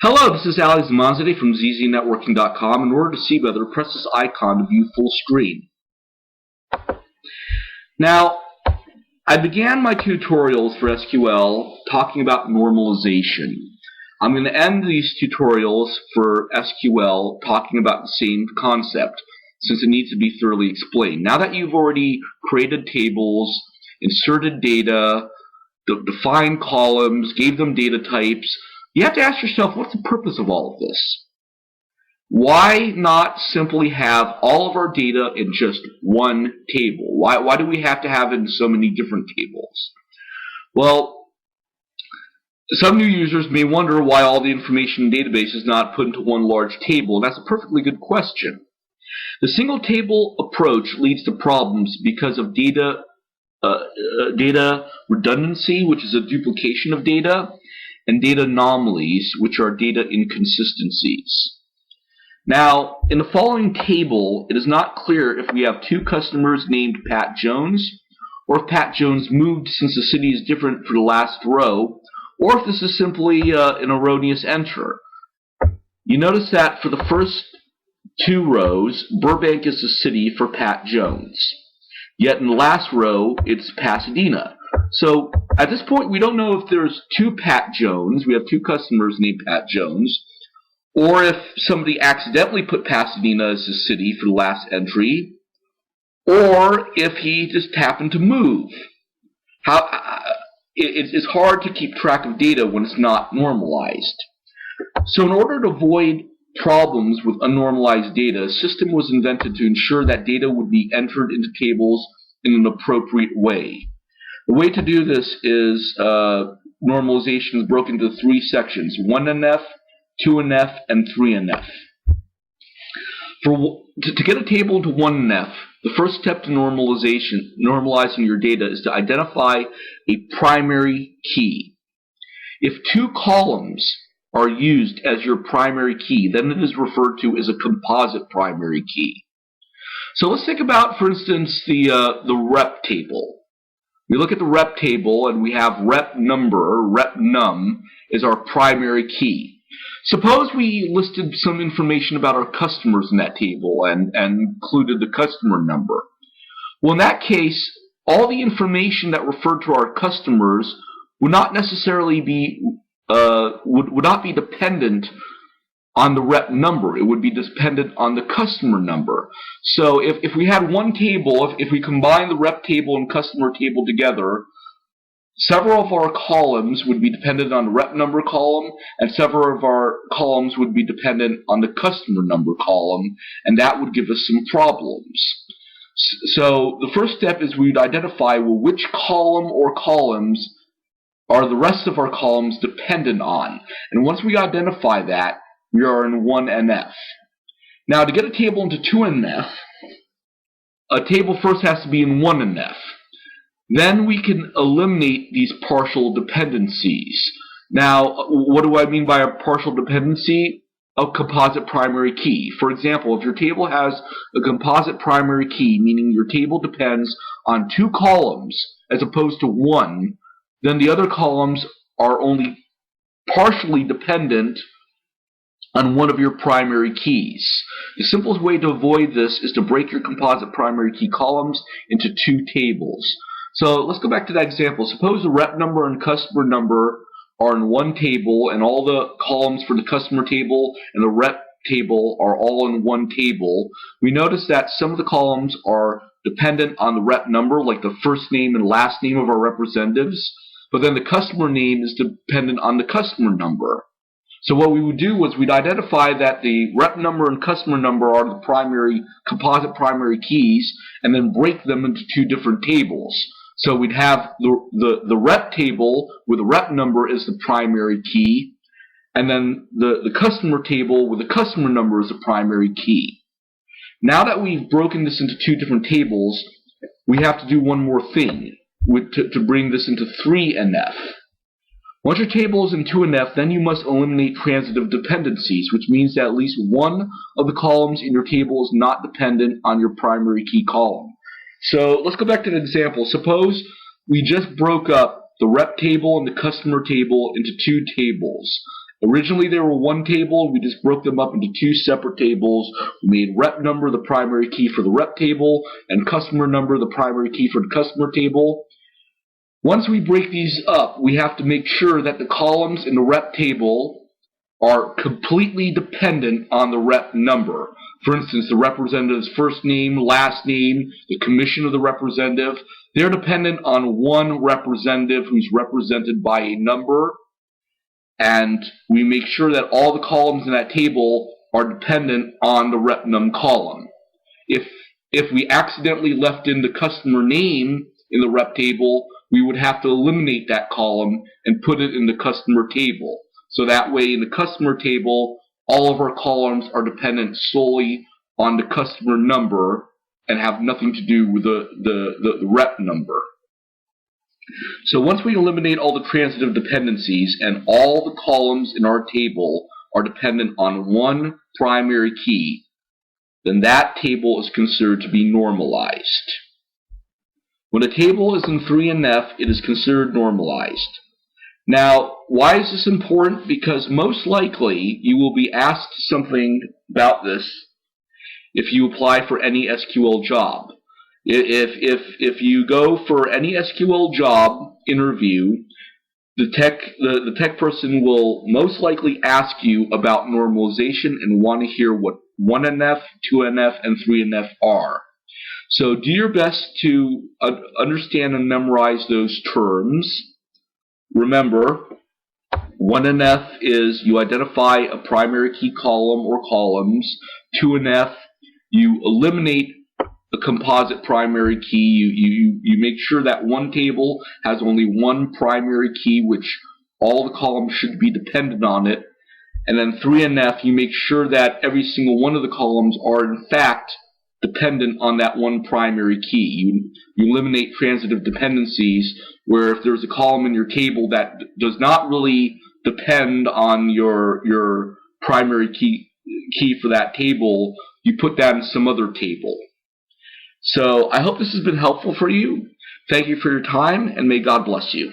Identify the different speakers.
Speaker 1: Hello, this is Zamanzadeh from ZZNetworking.com. In order to see better, press this icon to view full screen. Now, I began my tutorials for SQL talking about normalization. I'm going to end these tutorials for SQL talking about the same concept, since it needs to be thoroughly explained. Now that you've already created tables, inserted data, defined columns, gave them data types, you have to ask yourself, what's the purpose of all of this? Why not simply have all of our data in just one table? Why do we have to have it in so many different tables? Well, some new users may wonder why all the information in the database is not put into one large table, and that's a perfectly good question. The single table approach leads to problems because of data redundancy, which is a duplication of data, and data anomalies, which are data inconsistencies. Now, in the following table, it is not clear if we have two customers named Pat Jones, or if Pat Jones moved since the city is different for the last row, or if this is simply an erroneous enter. You notice that for the first two rows, Burbank is the city for Pat Jones. Yet in the last row, it's Pasadena. So at this point, we don't know if there's two Pat Jones. We have two customers named Pat Jones. Or if somebody accidentally put Pasadena as the city for the last entry. Or if he just happened to move. It's hard to keep track of data when it's not normalized. So in order to avoid problems with unnormalized data, a system was invented to ensure that data would be entered into tables in an appropriate way. The way to do this is normalization is broken into three sections: 1NF, 2NF, and 3NF. To get a table into 1NF, the first step to normalizing your data is to identify a primary key. If two columns are used as your primary key, then it is referred to as a composite primary key. So let's think about, for instance, the rep table. We look at the rep table and we have rep number, rep num, is our primary key. Suppose we listed some information about our customers in that table and included the customer number. Well, in that case, all the information that referred to our customers would not necessarily be would not be dependent on the rep number. It would be dependent on the customer number. So if we had one table, if we combine the rep table and customer table together, several of our columns would be dependent on the rep number column, and several of our columns would be dependent on the customer number column, and that would give us some problems. So the first step is we'd identify, well, which column or columns are the rest of our columns dependent on. And once we identify that, we are in 1NF. Now, to get a table into 2NF, a table first has to be in 1NF. Then we can eliminate these partial dependencies. Now, what do I mean by a partial dependency? A composite primary key. For example, if your table has a composite primary key, meaning your table depends on two columns as opposed to one, then the other columns are only partially dependent on one of your primary keys. The simplest way to avoid this is to break your composite primary key columns into two tables. So let's go back to that example. Suppose the rep number and customer number are in one table, and all the columns for the customer table and the rep table are all in one table. We notice that some of the columns are dependent on the rep number, like the first name and last name of our representatives, but then the customer name is dependent on the customer number. So what we would do was we'd identify that the rep number and customer number are the primary composite primary keys, and then break them into two different tables. So we'd have the rep table with the rep number as the primary key, and then the customer table with the customer number as the primary key. Now that we've broken this into two different tables, we have to do one more thing to bring this into 3NF. Once your table is in 2NF, then you must eliminate transitive dependencies, which means that at least one of the columns in your table is not dependent on your primary key column. So let's go back to the example. Suppose we just broke up the rep table and the customer table into two tables, Originally they were one table. We just broke them up into two separate tables. We made rep number the primary key for the rep table and customer number the primary key for the customer table. Once we break these up, we have to make sure that the columns in the rep table are completely dependent on the rep number. For instance, the representative's first name, last name, the commission of the representative, they're dependent on one representative who's represented by a number, and we make sure that all the columns in that table are dependent on the rep num column. If we accidentally left in the customer name in the rep table, we would have to eliminate that column and put it in the customer table. So that way in the customer table, all of our columns are dependent solely on the customer number and have nothing to do with the rep number. So once we eliminate all the transitive dependencies and all the columns in our table are dependent on one primary key, then that table is considered to be normalized. When a table is in 3NF, it is considered normalized. Now, why is this important? Because most likely you will be asked something about this if you apply for any SQL job. If you go for any SQL job interview, the tech person will most likely ask you about normalization and want to hear what 1NF, 2NF, and 3NF are. So do your best to understand and memorize those terms. Remember, 1NF is you identify a primary key column or columns. 2NF, you eliminate a composite primary key. You make sure that one table has only one primary key, which all the columns should be dependent on it. And then 3NF, you make sure that every single one of the columns are in fact dependent on that one primary key. You eliminate transitive dependencies, where if there's a column in your table that does not really depend on your primary key for that table, you put that in some other table. So I hope this has been helpful for you. Thank you for your time, and may God bless you.